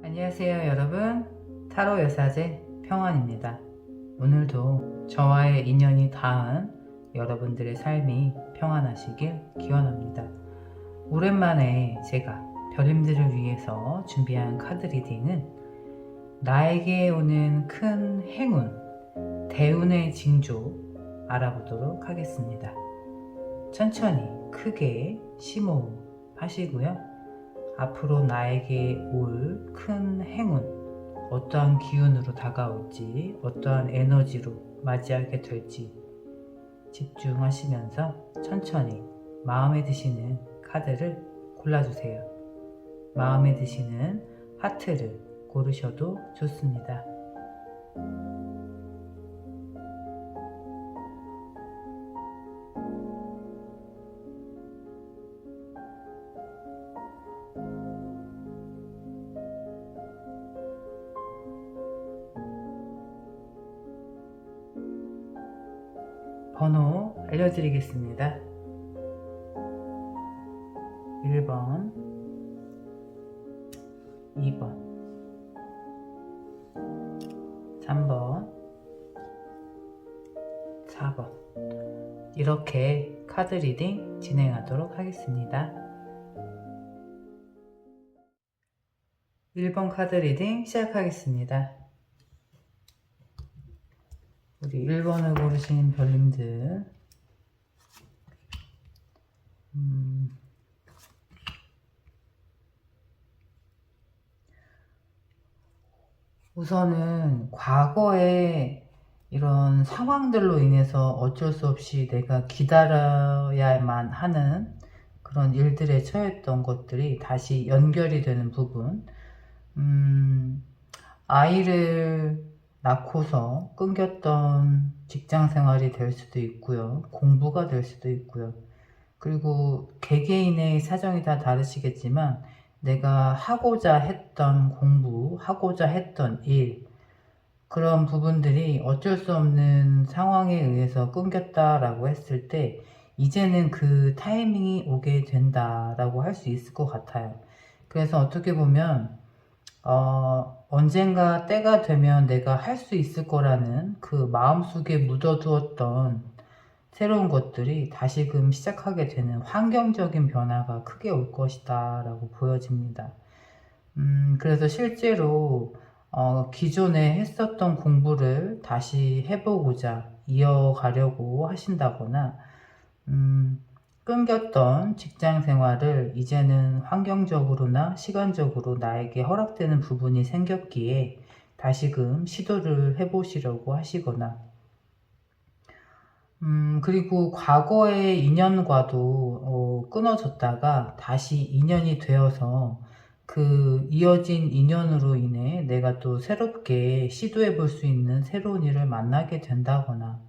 안녕하세요 여러분, 타로 여사제 평안입니다. 오늘도 저와의 인연이 닿은 여러분들의 삶이 평안하시길 기원합니다. 오랜만에 제가 별님들을 위해서 준비한 카드 리딩은 나에게 오는 큰 행운, 대운의 징조 알아보도록 하겠습니다. 천천히 크게 심호흡 하시고요. 앞으로 나에게 올 큰 행운, 어떠한 기운으로 다가올지, 어떠한 에너지로 맞이하게 될지 집중하시면서 천천히 마음에 드시는 카드를 골라주세요. 마음에 드시는 하트를 고르셔도 좋습니다. 번호 알려드리겠습니다. 1번, 2번, 3번, 4번 이렇게 카드 리딩 진행하도록 하겠습니다. 1번 카드 리딩 시작하겠습니다. 우리 1번을 고르신 별님들, 우선은 과거에 이런 상황들로 인해서 어쩔 수 없이 내가 기다려야만 하는 그런 일들에 처했던 것들이 다시 연결이 되는 부분, 아이를 낳고서 끊겼던 직장 생활이 될 수도 있고요. 공부가 될 수도 있고요. 그리고 개개인의 사정이 다 다르시겠지만 내가 하고자 했던 공부, 하고자 했던 일, 그런 부분들이 어쩔 수 없는 상황에 의해서 끊겼다라고 했을 때 이제는 그 타이밍이 오게 된다라고 할 수 있을 것 같아요. 그래서 어떻게 보면 언젠가 때가 되면 내가 할 수 있을 거라는 그 마음속에 묻어두었던 새로운 것들이 다시금 시작하게 되는 환경적인 변화가 크게 올 것이다 라고 보여집니다. 그래서 실제로 기존에 했었던 공부를 다시 해보고자 이어가려고 하신다거나 끊겼던 직장 생활을 이제는 환경적으로나 시간적으로 나에게 허락되는 부분이 생겼기에 다시금 시도를 해보시려고 하시거나, 그리고 과거의 인연과도 끊어졌다가 다시 인연이 되어서 그 이어진 인연으로 인해 내가 또 새롭게 시도해 볼 수 있는 새로운 일을 만나게 된다거나,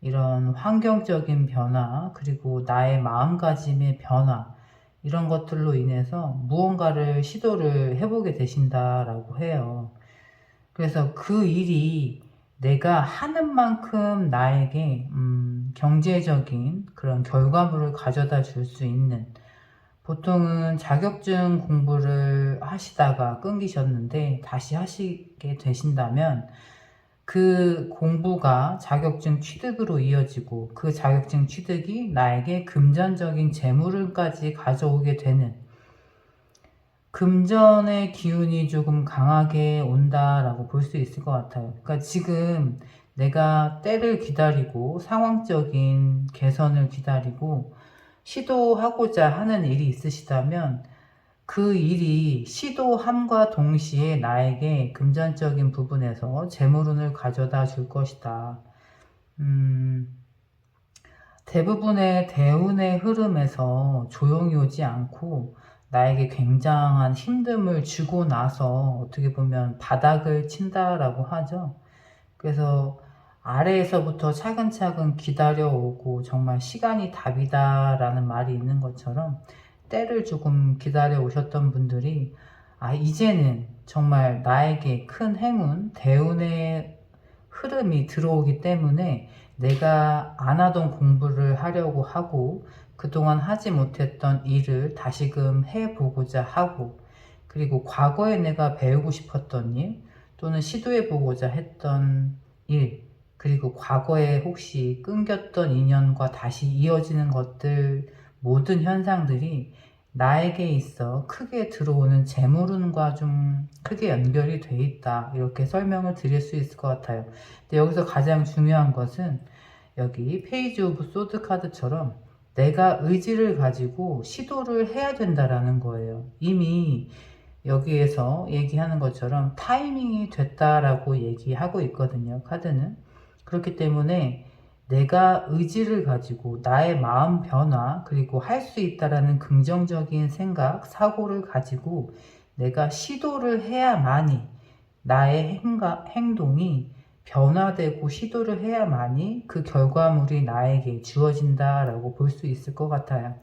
이런 환경적인 변화, 그리고 나의 마음가짐의 변화, 이런 것들로 인해서 무언가를 시도를 해보게 되신다라고 해요. 그래서 그 일이 내가 하는 만큼 나에게 경제적인 그런 결과물을 가져다 줄 수 있는, 보통은 자격증 공부를 하시다가 끊기셨는데 다시 하시게 되신다면 그 공부가 자격증 취득으로 이어지고 그 자격증 취득이 나에게 금전적인 재물을까지 가져오게 되는, 금전의 기운이 조금 강하게 온다라고 볼 수 있을 것 같아요. 그러니까 지금 내가 때를 기다리고 상황적인 개선을 기다리고 시도하고자 하는 일이 있으시다면 그 일이 시도함과 동시에 나에게 금전적인 부분에서 재물운을 가져다 줄 것이다. 대부분의 대운의 흐름에서 조용히 오지 않고 나에게 굉장한 힘듦을 주고 나서 어떻게 보면 바닥을 친다라고 하죠. 그래서 아래에서부터 차근차근 기다려오고 정말 시간이 답이다라는 말이 있는 것처럼 때를 조금 기다려 오셨던 분들이 이제는 정말 나에게 큰 행운, 대운의 흐름이 들어오기 때문에 내가 안 하던 공부를 하려고 하고 그동안 하지 못했던 일을 다시금 해보고자 하고, 그리고 과거에 내가 배우고 싶었던 일, 또는 시도해보고자 했던 일, 그리고 과거에 혹시 끊겼던 인연과 다시 이어지는 것들, 모든 현상들이 나에게 있어 크게 들어오는 재물운과 좀 크게 연결이 돼 있다, 이렇게 설명을 드릴 수 있을 것 같아요. 근데 여기서 가장 중요한 것은 여기 페이지 오브 소드 카드처럼 내가 의지를 가지고 시도를 해야 된다라는 거예요. 이미 여기에서 얘기하는 것처럼 타이밍이 됐다라고 얘기하고 있거든요, 카드는. 그렇기 때문에 내가 의지를 가지고 나의 마음 변화, 그리고 할 수 있다라는 긍정적인 생각, 사고를 가지고 내가 시도를 해야만이 나의 행동이 변화되고 시도를 해야만이 그 결과물이 나에게 주어진다라고 볼 수 있을 것 같아요.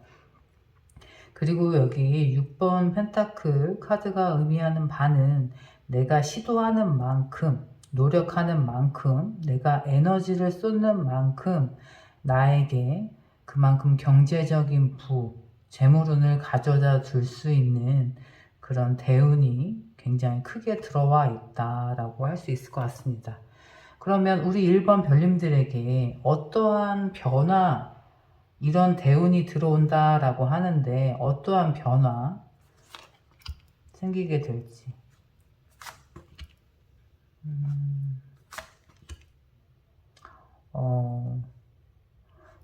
그리고 여기 6번 펜타클 카드가 의미하는 바는 내가 시도하는 만큼, 노력하는 만큼, 내가 에너지를 쏟는 만큼 나에게 그만큼 경제적인 재물운을 가져다 줄 수 있는 그런 대운이 굉장히 크게 들어와 있다라고 할 수 있을 것 같습니다. 그러면 우리 1번 별님들에게 어떠한 변화, 이런 대운이 들어온다라고 하는데 어떠한 변화 생기게 될지.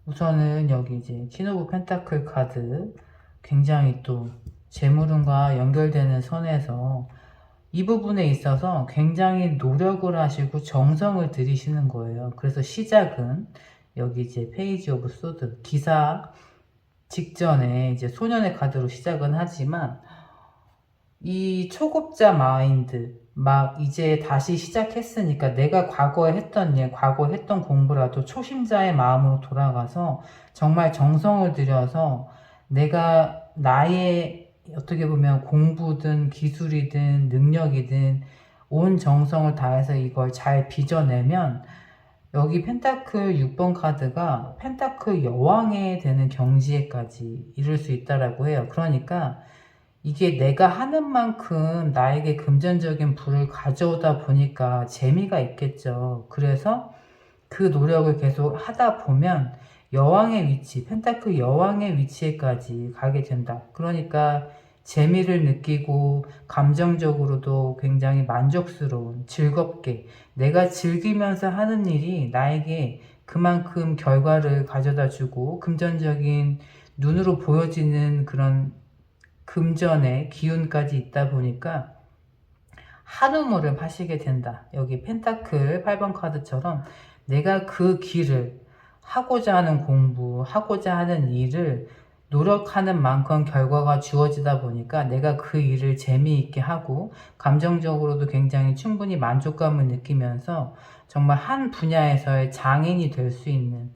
우선은 여기 이제 퀸 오브 펜타클 카드, 굉장히 또 재물운과 연결되는 선에서 이 부분에 있어서 굉장히 노력을 하시고 정성을 들이시는 거예요. 그래서 시작은 여기 이제 페이지 오브 소드, 기사 직전에 이제 소년의 카드로 시작은 하지만 이 초급자 마인드, 막 이제 다시 시작했으니까 내가 과거에 했던 일, 과거에 했던 공부라도 초심자의 마음으로 돌아가서 정말 정성을 들여서 내가 나의 어떻게 보면 공부든 기술이든 능력이든 온 정성을 다해서 이걸 잘 빚어내면 여기 펜타클 6번 카드가 펜타클 여왕에 되는 경지에까지 이룰 수 있다라고 해요. 그러니까 이게 내가 하는 만큼 나에게 금전적인 부를 가져오다 보니까 재미가 있겠죠. 그래서 그 노력을 계속 하다 보면 여왕의 위치, 펜타클 여왕의 위치에까지 가게 된다. 그러니까 재미를 느끼고 감정적으로도 굉장히 만족스러운, 즐겁게 내가 즐기면서 하는 일이 나에게 그만큼 결과를 가져다 주고 금전적인 눈으로 보여지는 그런 금전의 기운까지 있다 보니까 한우물을 하시게 된다. 여기 펜타클 8번 카드처럼 내가 그 길을, 하고자 하는 공부, 하고자 하는 일을 노력하는 만큼 결과가 주어지다 보니까 내가 그 일을 재미있게 하고 감정적으로도 굉장히 충분히 만족감을 느끼면서 정말 한 분야에서의 장인이 될 수 있는,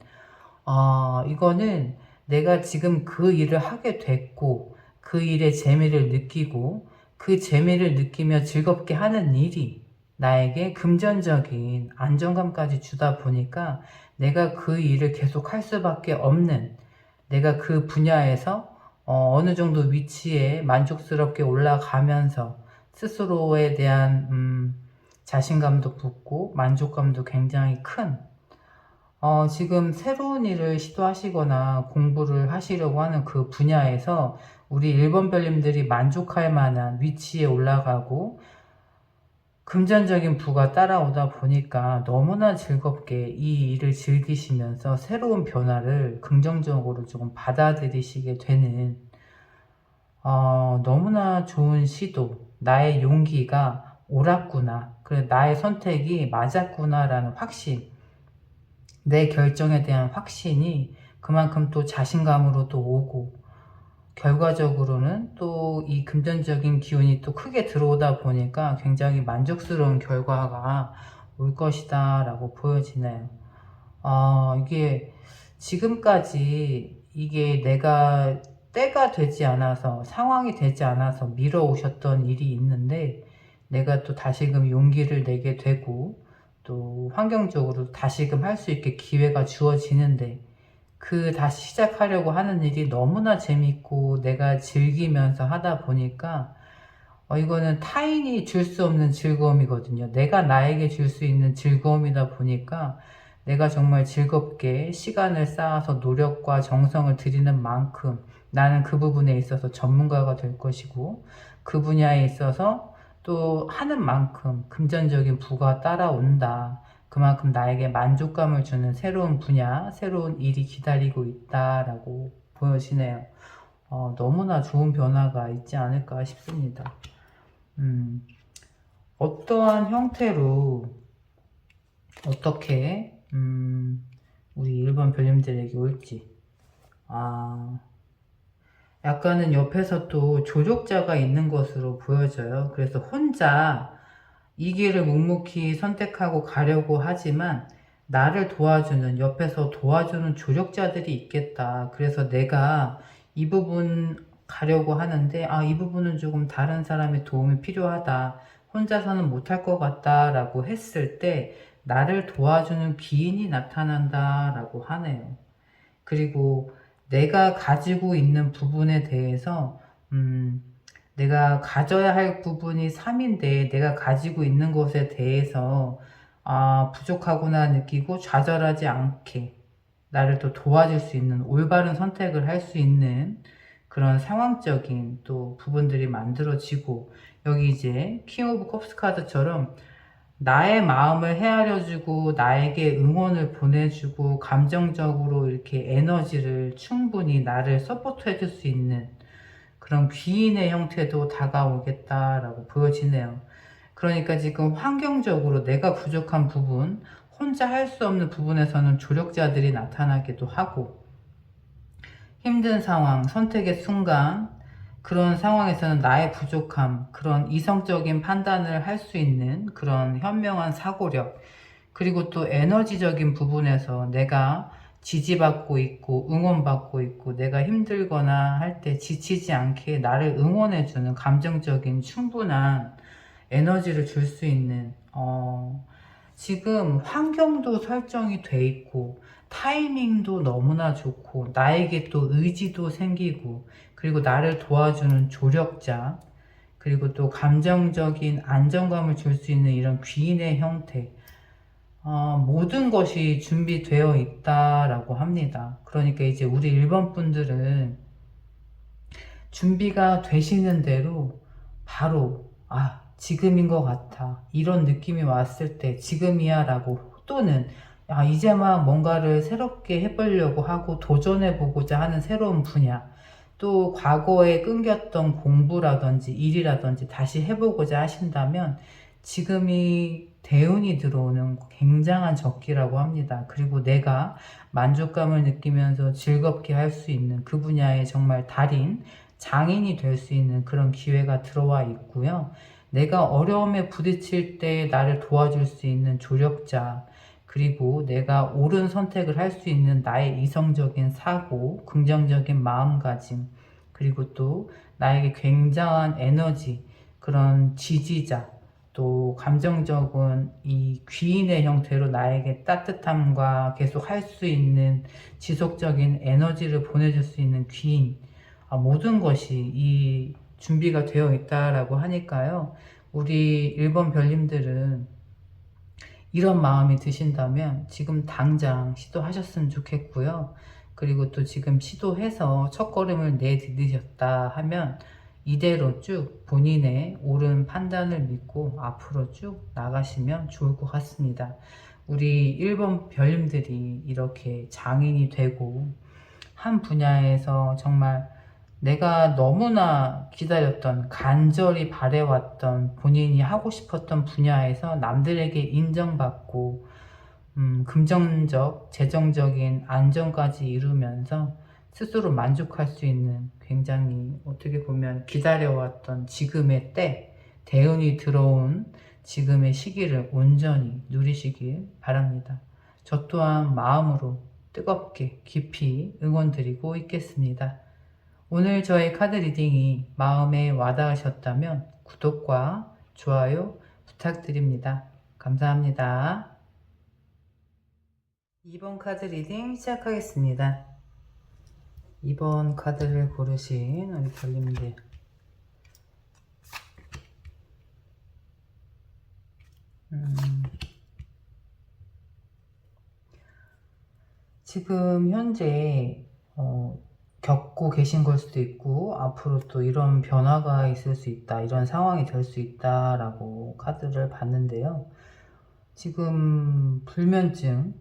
이거는 내가 지금 그 일을 하게 됐고 그 일의 재미를 느끼고 그 재미를 느끼며 즐겁게 하는 일이 나에게 금전적인 안정감까지 주다 보니까 내가 그 일을 계속 할 수밖에 없는, 내가 그 분야에서 어느 정도 위치에 만족스럽게 올라가면서 스스로에 대한 자신감도 붙고 만족감도 굉장히 큰, 지금 새로운 일을 시도하시거나 공부를 하시려고 하는 그 분야에서 우리 1번 별님들이 만족할 만한 위치에 올라가고 금전적인 부가 따라오다 보니까 너무나 즐겁게 이 일을 즐기시면서 새로운 변화를 긍정적으로 조금 받아들이시게 되는, 너무나 좋은 시도, 나의 용기가 옳았구나, 그래 나의 선택이 맞았구나 라는 확신, 내 결정에 대한 확신이 그만큼 또 자신감으로 또 오고 결과적으로는 또 이 금전적인 기운이 또 크게 들어오다 보니까 굉장히 만족스러운 결과가 올 것이다 라고 보여지네요. 이게 지금까지 이게 내가 때가 되지 않아서, 상황이 되지 않아서 미뤄오셨던 일이 있는데 내가 또 다시금 용기를 내게 되고 또 환경적으로 다시금 할 수 있게 기회가 주어지는데 그 다시 시작하려고 하는 일이 너무나 재밌고 내가 즐기면서 하다 보니까 이거는 타인이 줄 수 없는 즐거움이거든요. 내가 나에게 줄 수 있는 즐거움이다 보니까 내가 정말 즐겁게 시간을 쌓아서 노력과 정성을 들이는 만큼 나는 그 부분에 있어서 전문가가 될 것이고, 그 분야에 있어서 또 하는 만큼 금전적인 부가 따라온다. 그만큼 나에게 만족감을 주는 새로운 분야, 새로운 일이 기다리고 있다라고 보여지네요. 너무나 좋은 변화가 있지 않을까 싶습니다. 어떠한 형태로 어떻게 우리 일본 별님들에게 올지, 약간은 옆에서 또 조력자가 있는 것으로 보여져요. 그래서 혼자 이 길을 묵묵히 선택하고 가려고 하지만 나를 도와주는, 옆에서 도와주는 조력자들이 있겠다. 그래서 내가 이 부분 가려고 하는데 이 부분은 조금 다른 사람의 도움이 필요하다, 혼자서는 못할 것 같다 라고 했을 때 나를 도와주는 귀인이 나타난다 라고 하네요. 그리고 내가 가지고 있는 부분에 대해서 내가 가져야 할 부분이 3인데 내가 가지고 있는 것에 대해서 부족하구나 느끼고 좌절하지 않게 나를 또 도와줄 수 있는, 올바른 선택을 할 수 있는 그런 상황적인 또 부분들이 만들어지고, 여기 이제 킹 오브 컵스 카드처럼 나의 마음을 헤아려주고 나에게 응원을 보내주고 감정적으로 이렇게 에너지를 충분히 나를 서포트 해줄 수 있는 그런 귀인의 형태도 다가오겠다라고 보여지네요. 그러니까 지금 환경적으로 내가 부족한 부분, 혼자 할 수 없는 부분에서는 조력자들이 나타나기도 하고, 힘든 상황, 선택의 순간, 그런 상황에서는 나의 부족함, 그런 이성적인 판단을 할 수 있는 그런 현명한 사고력, 그리고 또 에너지적인 부분에서 내가 지지받고 있고 응원받고 있고, 내가 힘들거나 할 때 지치지 않게 나를 응원해주는 감정적인 충분한 에너지를 줄 수 있는, 지금 환경도 설정이 돼 있고 타이밍도 너무나 좋고 나에게 또 의지도 생기고, 그리고 나를 도와주는 조력자, 그리고 또 감정적인 안정감을 줄 수 있는 이런 귀인의 형태, 모든 것이 준비되어 있다라고 합니다. 그러니까 이제 우리 일본 분들은 준비가 되시는 대로 바로 지금인 것 같아, 이런 느낌이 왔을 때 지금이야 라고, 또는 이제 막 뭔가를 새롭게 해보려고 하고 도전해보고자 하는 새로운 분야, 또 과거에 끊겼던 공부라든지 일이라든지 다시 해보고자 하신다면 지금이 대운이 들어오는 굉장한 적기라고 합니다. 그리고 내가 만족감을 느끼면서 즐겁게 할 수 있는 그 분야의 정말 달인, 장인이 될 수 있는 그런 기회가 들어와 있고요. 내가 어려움에 부딪힐 때 나를 도와줄 수 있는 조력자, 그리고 내가 옳은 선택을 할 수 있는 나의 이성적인 사고, 긍정적인 마음가짐, 그리고 또 나에게 굉장한 에너지, 그런 지지자, 또 감정적인 이 귀인의 형태로 나에게 따뜻함과 계속 할 수 있는 지속적인 에너지를 보내줄 수 있는 귀인, 모든 것이 이 준비가 되어 있다라고 하니까요. 우리 일본 별님들은 이런 마음이 드신다면 지금 당장 시도하셨으면 좋겠고요. 그리고 또 지금 시도해서 첫걸음을 내디디셨다 하면 이대로 쭉 본인의 옳은 판단을 믿고 앞으로 쭉 나가시면 좋을 것 같습니다. 우리 일본 별님들이 이렇게 장인이 되고 한 분야에서 정말 내가 너무나 기다렸던, 간절히 바래왔던, 본인이 하고 싶었던 분야에서 남들에게 인정받고 금전적, 재정적인 안정까지 이루면서 스스로 만족할 수 있는, 굉장히 어떻게 보면 기다려왔던 지금의 때, 대운이 들어온 지금의 시기를 온전히 누리시길 바랍니다. 저 또한 마음으로 뜨겁게 깊이 응원드리고 있겠습니다. 오늘 저의 카드 리딩이 마음에 와닿으셨다면 구독과 좋아요 부탁드립니다. 감사합니다. 2번 카드 리딩 시작하겠습니다. 2번 카드를 고르신 우리 별님들, 지금 현재 겪고 계신 걸 수도 있고 앞으로 또 이런 변화가 있을 수 있다, 이런 상황이 될 수 있다라고 카드를 봤는데요. 지금 불면증,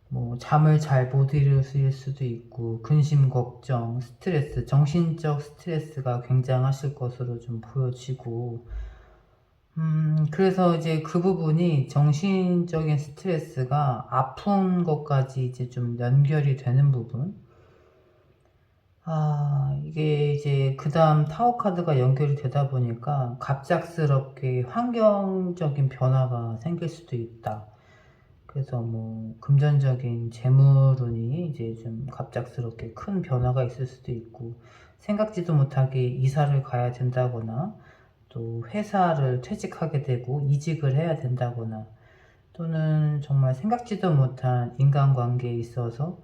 뭐 잠을 잘 못 이루실 수도 있고 근심, 걱정, 스트레스, 정신적 스트레스가 굉장하실 것으로 좀 보여지고, 그래서 이제 그 부분이 정신적인 스트레스가 아픈 것까지 이제 좀 연결이 되는 부분. 이게 이제 그 다음 타워 카드가 연결이 되다 보니까 갑작스럽게 환경적인 변화가 생길 수도 있다. 그래서 뭐 금전적인 재물운이 이제 좀 갑작스럽게 큰 변화가 있을 수도 있고, 생각지도 못하게 이사를 가야 된다거나 또 회사를 퇴직하게 되고 이직을 해야 된다거나, 또는 정말 생각지도 못한 인간관계에 있어서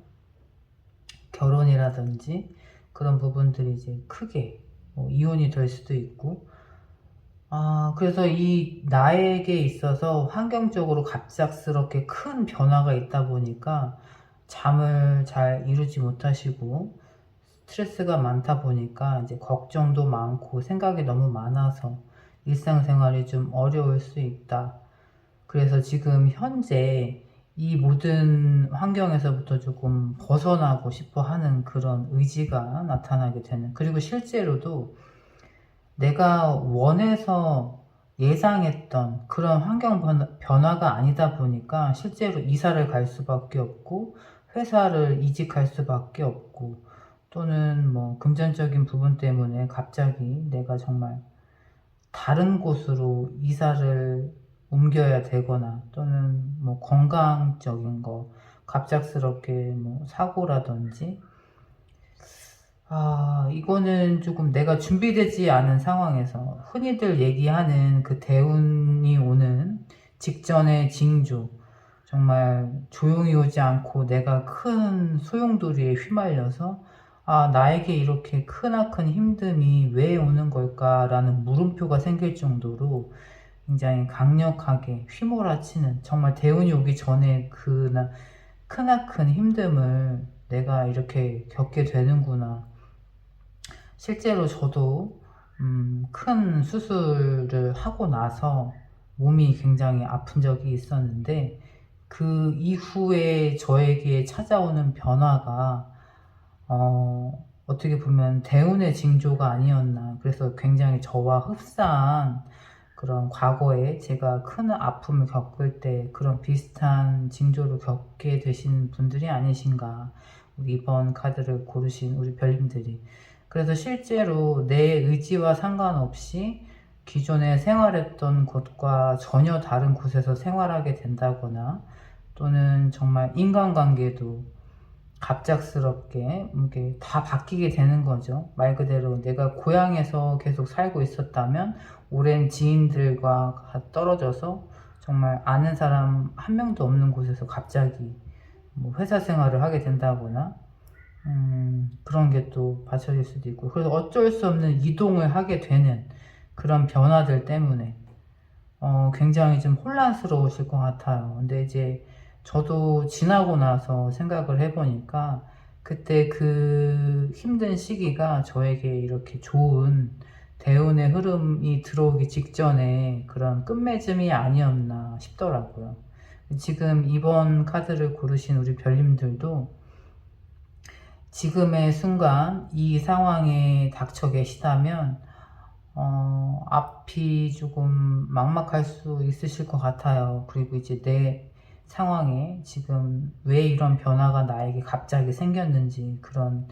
결혼이라든지 그런 부분들이 이제 크게 이혼이 될 수도 있고, 그래서 이 나에게 있어서 환경적으로 갑작스럽게 큰 변화가 있다 보니까 잠을 잘 이루지 못하시고 스트레스가 많다 보니까 이제 걱정도 많고 생각이 너무 많아서 일상생활이 좀 어려울 수 있다. 그래서 지금 현재 이 모든 환경에서부터 조금 벗어나고 싶어 하는 그런 의지가 나타나게 되는, 그리고 실제로도 내가 원해서 예상했던 그런 환경 변화가 아니다 보니까 실제로 이사를 갈 수밖에 없고 회사를 이직할 수밖에 없고, 또는 뭐 금전적인 부분 때문에 갑자기 내가 정말 다른 곳으로 이사를 옮겨야 되거나, 또는 뭐 건강적인 거 갑작스럽게 뭐 사고라든지, 이거는 조금 내가 준비되지 않은 상황에서 흔히들 얘기하는 그 대운이 오는 직전의 징조, 정말 조용히 오지 않고 내가 큰 소용돌이에 휘말려서 나에게 이렇게 크나큰 힘듦이 왜 오는 걸까라는 물음표가 생길 정도로 굉장히 강력하게 휘몰아치는, 정말 대운이 오기 전에 크나큰 힘듦을 내가 이렇게 겪게 되는구나. 실제로 저도 큰 수술을 하고 나서 몸이 굉장히 아픈 적이 있었는데, 그 이후에 저에게 찾아오는 변화가 어떻게 보면 대운의 징조가 아니었나. 그래서 굉장히 저와 흡사한 그런 과거에 제가 큰 아픔을 겪을 때 그런 비슷한 징조를 겪게 되신 분들이 아니신가, 우리 이번 카드를 고르신 우리 별님들이. 그래서 실제로 내 의지와 상관없이 기존에 생활했던 곳과 전혀 다른 곳에서 생활하게 된다거나, 또는 정말 인간관계도 갑작스럽게 이게 다 바뀌게 되는 거죠. 말 그대로 내가 고향에서 계속 살고 있었다면 오랜 지인들과 떨어져서 정말 아는 사람 한 명도 없는 곳에서 갑자기 뭐 회사 생활을 하게 된다거나, 그런 게 또 받쳐질 수도 있고, 그래서 어쩔 수 없는 이동을 하게 되는 그런 변화들 때문에 굉장히 좀 혼란스러우실 것 같아요. 근데 이제 저도 지나고 나서 생각을 해보니까 그때 그 힘든 시기가 저에게 이렇게 좋은 대운의 흐름이 들어오기 직전에 그런 끝맺음이 아니었나 싶더라고요. 지금 이번 카드를 고르신 우리 별님들도 지금의 순간 이 상황에 닥쳐 계시다면 앞이 조금 막막할 수 있으실 것 같아요. 그리고 이제 내 상황에 지금 왜 이런 변화가 나에게 갑자기 생겼는지 그런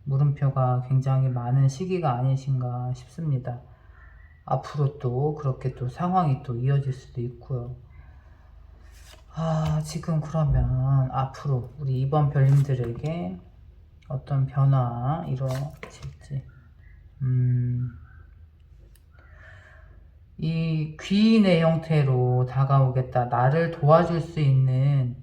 물음표가 굉장히 많은 시기가 아니신가 싶습니다. 앞으로 또 그렇게 또 상황이 또 이어질 수도 있고요. 지금 그러면 앞으로 우리 이번 별님들에게 어떤 변화 이루어질지. 이 귀인의 형태로 다가오겠다, 나를 도와줄 수 있는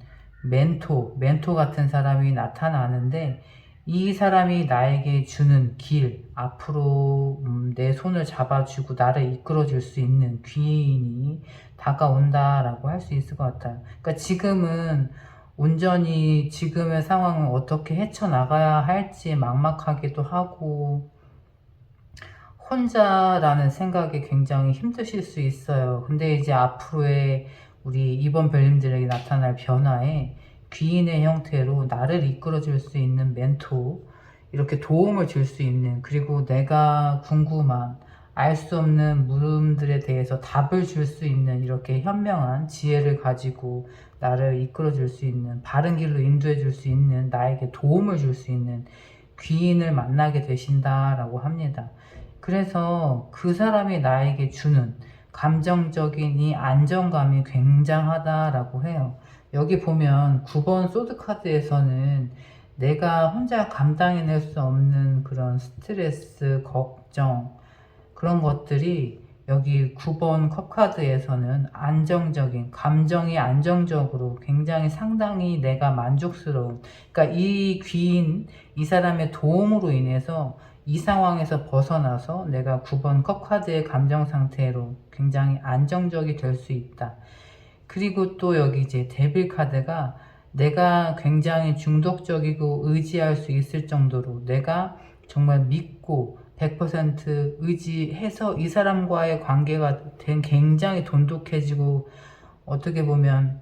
멘토 같은 사람이 나타나는데, 이 사람이 나에게 주는 길, 앞으로 내 손을 잡아주고 나를 이끌어줄 수 있는 귀인이 다가온다라고 할 수 있을 것 같아요. 그러니까 지금은 온전히 지금의 상황을 어떻게 헤쳐나가야 할지 막막하기도 하고 혼자라는 생각이 굉장히 힘드실 수 있어요. 근데 이제 앞으로의 우리 이번 별님들에게 나타날 변화에 귀인의 형태로 나를 이끌어줄 수 있는 멘토, 이렇게 도움을 줄 수 있는, 그리고 내가 궁금한 알 수 없는 물음들에 대해서 답을 줄 수 있는 이렇게 현명한 지혜를 가지고 나를 이끌어줄 수 있는, 바른 길로 인도해 줄 수 있는, 나에게 도움을 줄 수 있는 귀인을 만나게 되신다라고 합니다. 그래서 그 사람이 나에게 주는 감정적인 이 안정감이 굉장하다라고 해요. 여기 보면 9번 소드카드에서는 내가 혼자 감당해낼 수 없는 그런 스트레스, 걱정, 그런 것들이 여기 9번 컵카드에서는 안정적인, 감정이 안정적으로 굉장히 상당히 내가 만족스러운, 그러니까 이 귀인, 이 사람의 도움으로 인해서 이 상황에서 벗어나서 내가 9번 컵카드의 감정 상태로 굉장히 안정적이 될 수 있다. 그리고 또 여기 이제 데빌 카드가 내가 굉장히 중독적이고 의지할 수 있을 정도로 내가 정말 믿고 100% 의지해서 이 사람과의 관계가 굉장히 돈독해지고 어떻게 보면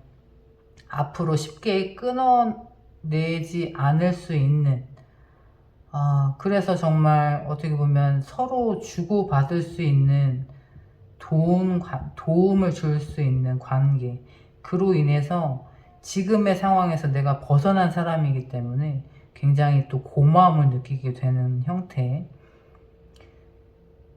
앞으로 쉽게 끊어내지 않을 수 있는, 그래서 정말 어떻게 보면 서로 주고받을 수 있는 도움을 줄 수 있는 관계, 그로 인해서 지금의 상황에서 내가 벗어난 사람이기 때문에 굉장히 또 고마움을 느끼게 되는 형태.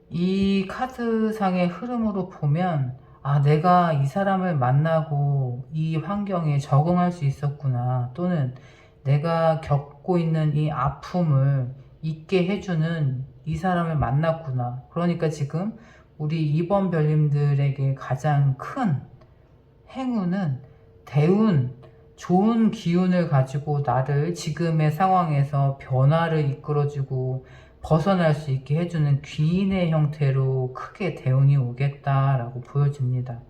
이 카드상의 흐름으로 보면 내가 이 사람을 만나고 이 환경에 적응할 수 있었구나, 또는 내가 겪고 있는 이 아픔을 잊게 해주는 이 사람을 만났구나. 그러니까 지금 우리 2번 별님들에게 가장 큰 행운은 대운, 좋은 기운을 가지고 나를 지금의 상황에서 변화를 이끌어주고 벗어날 수 있게 해주는 귀인의 형태로 크게 대운이 오겠다라고 보여집니다.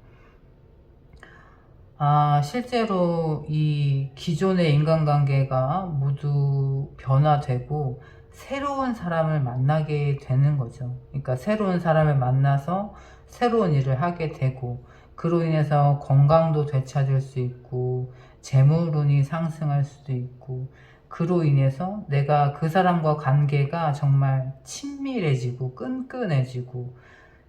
실제로 이 기존의 인간관계가 모두 변화되고 새로운 사람을 만나게 되는 거죠. 그러니까 새로운 사람을 만나서 새로운 일을 하게 되고, 그로 인해서 건강도 되찾을 수 있고 재물운이 상승할 수도 있고, 그로 인해서 내가 그 사람과 관계가 정말 친밀해지고 끈끈해지고,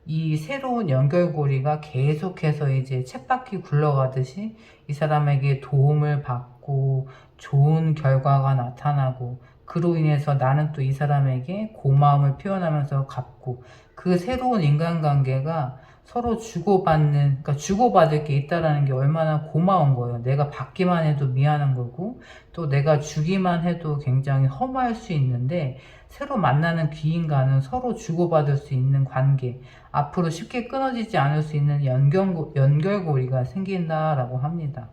이 새로운 연결고리가 계속해서 이제 쳇바퀴 굴러가듯이 이 사람에게 도움을 받고 좋은 결과가 나타나고, 그로 인해서 나는 또 이 사람에게 고마움을 표현하면서 갚고, 그 새로운 인간관계가 서로 주고받는, 그러니까 주고받을 게 있다라는 게 얼마나 고마운 거예요. 내가 받기만 해도 미안한 거고, 또 내가 주기만 해도 굉장히 허무할 수 있는데, 새로 만나는 귀인과는 서로 주고받을 수 있는 관계, 앞으로 쉽게 끊어지지 않을 수 있는 연결고리가 생긴다라고 합니다.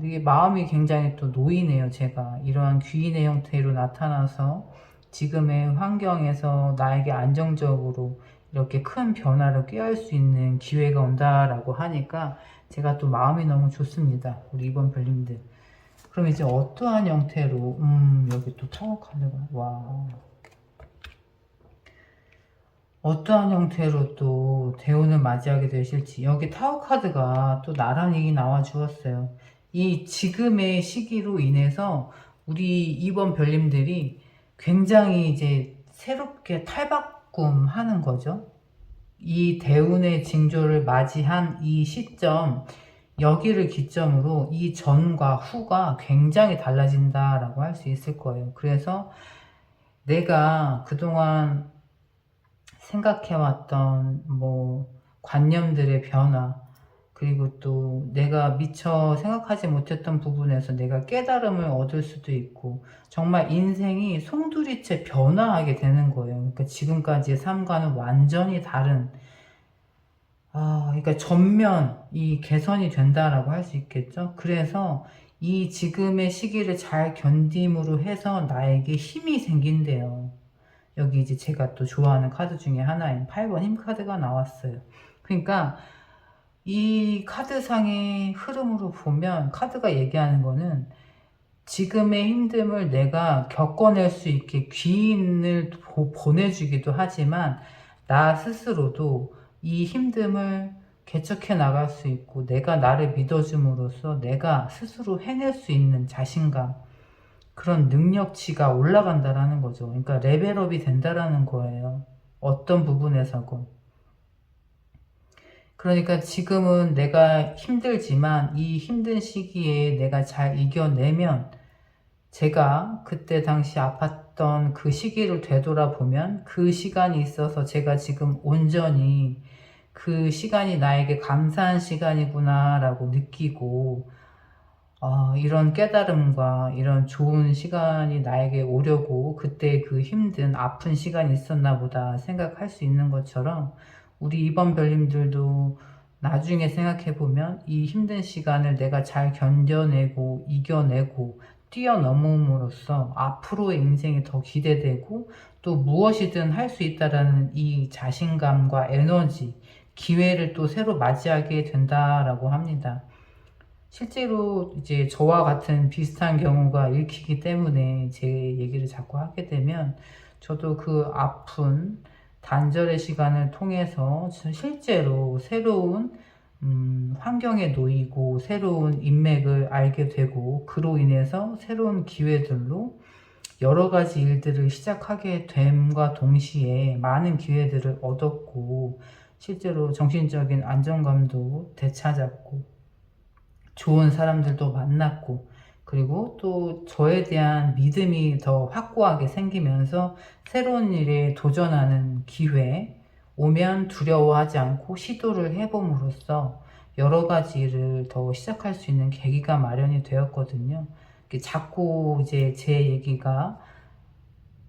이게 마음이 굉장히 또 놓이네요. 제가 이러한 귀인의 형태로 나타나서 지금의 환경에서 나에게 안정적으로 이렇게 큰 변화를 꾀할 수 있는 기회가 온다라고 하니까 제가 또 마음이 너무 좋습니다. 우리 이번 별님들. 그럼 이제 어떠한 형태로, 여기 또 타워 카드가, 와. 어떠한 형태로 또 대운을 맞이하게 되실지. 여기 타워 카드가 또 나란히 나와 주었어요. 이 지금의 시기로 인해서 우리 이번 별님들이 굉장히 이제 새롭게 탈바꿈 하는 거죠. 이 대운의 징조를 맞이한 이 시점, 여기를 기점으로 이 전과 후가 굉장히 달라진다라고 할 수 있을 거예요. 그래서 내가 그동안 생각해왔던 관념들의 변화, 그리고 또 내가 미처 생각하지 못했던 부분에서 내가 깨달음을 얻을 수도 있고, 정말 인생이 송두리째 변화하게 되는 거예요. 그러니까 지금까지의 삶과는 완전히 다른, 그러니까 전면 이 개선이 된다라고 할 수 있겠죠. 그래서 이 지금의 시기를 잘 견딤으로 해서 나에게 힘이 생긴대요. 여기 이제 제가 또 좋아하는 카드 중에 하나인 8번 힘 카드가 나왔어요. 그러니까 이 카드상의 흐름으로 보면 카드가 얘기하는 거는 지금의 힘듦을 내가 겪어낼 수 있게 귀인을 보내주기도 하지만 나 스스로도 이 힘듦을 개척해 나갈 수 있고 내가 나를 믿어줌으로써 내가 스스로 해낼 수 있는 자신감, 그런 능력치가 올라간다라는 거죠. 그러니까 레벨업이 된다라는 거예요. 어떤 부분에서건. 그러니까 지금은 내가 힘들지만 이 힘든 시기에 내가 잘 이겨내면 제가 그때 당시 아팠던 그 시기를 되돌아보면 그 시간이 있어서 제가 지금 온전히 그 시간이 나에게 감사한 시간이구나 라고 느끼고 이런 깨달음과 이런 좋은 시간이 나에게 오려고 그때 그 힘든 아픈 시간이 있었나 보다 생각할 수 있는 것처럼 우리 이번 별님들도 나중에 생각해보면 이 힘든 시간을 내가 잘 견뎌내고 이겨내고 뛰어넘음으로써 앞으로의 인생이 더 기대되고 또 무엇이든 할 수 있다라는 이 자신감과 에너지, 기회를 또 새로 맞이하게 된다라고 합니다. 실제로 이제 저와 같은 비슷한 경우가 읽히기 때문에 제 얘기를 자꾸 하게 되면 저도 그 아픈 단절의 시간을 통해서 실제로 새로운 환경에 놓이고 새로운 인맥을 알게 되고 그로 인해서 새로운 기회들로 여러 가지 일들을 시작하게 됨과 동시에 많은 기회들을 얻었고 실제로 정신적인 안정감도 되찾았고 좋은 사람들도 만났고 그리고 또 저에 대한 믿음이 더 확고하게 생기면서 새로운 일에 도전하는 기회, 오면 두려워하지 않고 시도를 해봄으로써 여러 가지 일을 더 시작할 수 있는 계기가 마련이 되었거든요. 자꾸 이제 제 얘기가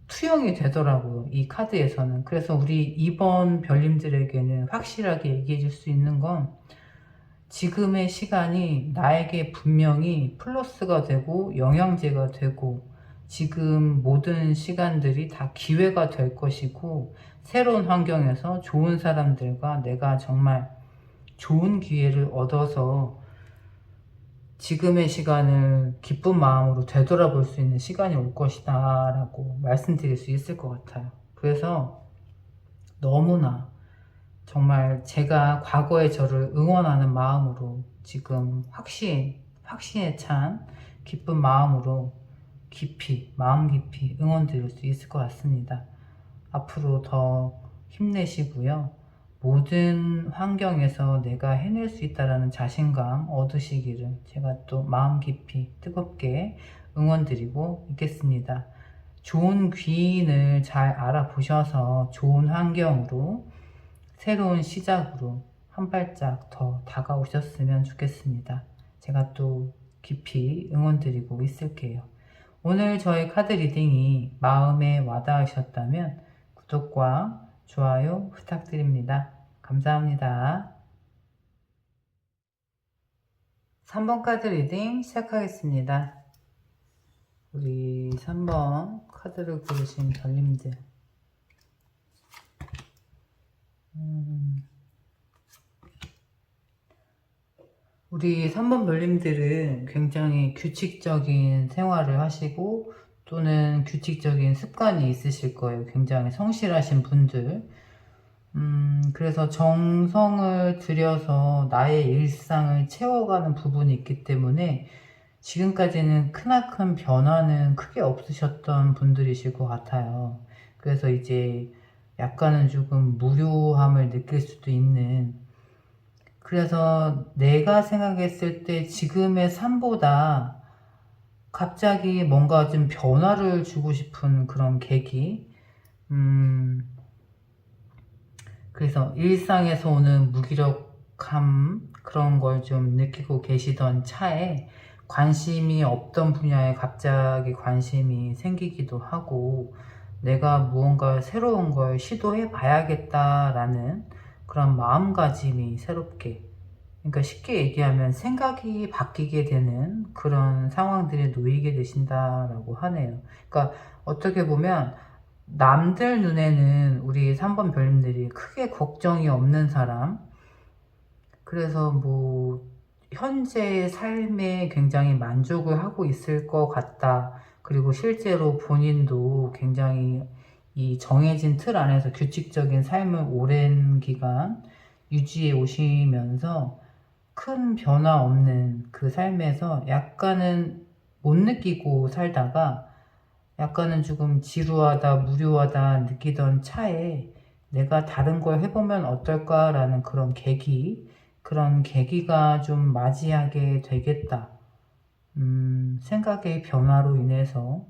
투영이 되더라고요. 이 카드에서는. 그래서 우리 이번 별님들에게는 확실하게 얘기해 줄 수 있는 건 지금의 시간이 나에게 분명히 플러스가 되고 영양제가 되고 지금 모든 시간들이 다 기회가 될 것이고 새로운 환경에서 좋은 사람들과 내가 정말 좋은 기회를 얻어서 지금의 시간을 기쁜 마음으로 되돌아볼 수 있는 시간이 올 것이다 라고 말씀드릴 수 있을 것 같아요. 그래서 너무나 정말 제가 과거의 저를 응원하는 마음으로 지금 확신에 찬 기쁜 마음으로 마음 깊이 응원 드릴 수 있을 것 같습니다. 앞으로 더 힘내시고요. 모든 환경에서 내가 해낼 수 있다는 자신감 얻으시기를 제가 또 마음 깊이 뜨겁게 응원 드리고 있겠습니다. 좋은 귀인을 잘 알아보셔서 좋은 환경으로 새로운 시작으로 한 발짝 더 다가오셨으면 좋겠습니다. 제가 또 깊이 응원드리고 있을게요. 오늘 저의 카드 리딩이 마음에 와닿으셨다면 구독과 좋아요 부탁드립니다. 감사합니다. 3번 카드 리딩 시작하겠습니다. 우리 3번 카드를 고르신 별님들 우리 3번 별님들은 굉장히 규칙적인 생활을 하시고 또는 규칙적인 습관이 있으실 거예요. 굉장히 성실하신 분들. 그래서 정성을 들여서 나의 일상을 채워가는 부분이 있기 때문에 지금까지는 크나큰 변화는 크게 없으셨던 분들이실 것 같아요. 그래서 이제 약간은 조금 무료함을 느낄 수도 있는, 그래서 내가 생각했을 때 지금의 삶보다 갑자기 뭔가 좀 변화를 주고 싶은 그런 계기, 그래서 일상에서 오는 무기력함 그런 걸 좀 느끼고 계시던 차에 관심이 없던 분야에 갑자기 관심이 생기기도 하고 내가 무언가 새로운 걸 시도해 봐야겠다라는 그런 마음가짐이 새롭게, 그러니까 쉽게 얘기하면 생각이 바뀌게 되는 그런 상황들에 놓이게 되신다라고 하네요. 그러니까 어떻게 보면 남들 눈에는 우리 3번 별님들이 크게 걱정이 없는 사람, 그래서 뭐 현재의 삶에 굉장히 만족을 하고 있을 것 같다. 그리고 실제로 본인도 굉장히 이 정해진 틀 안에서 규칙적인 삶을 오랜 기간 유지해 오시면서 큰 변화 없는 그 삶에서 약간은 못 느끼고 살다가 약간은 조금 지루하다, 무료하다 느끼던 차에 내가 다른 걸 해보면 어떨까라는 그런 계기가 좀 맞이하게 되겠다. 생각의 변화로 인해서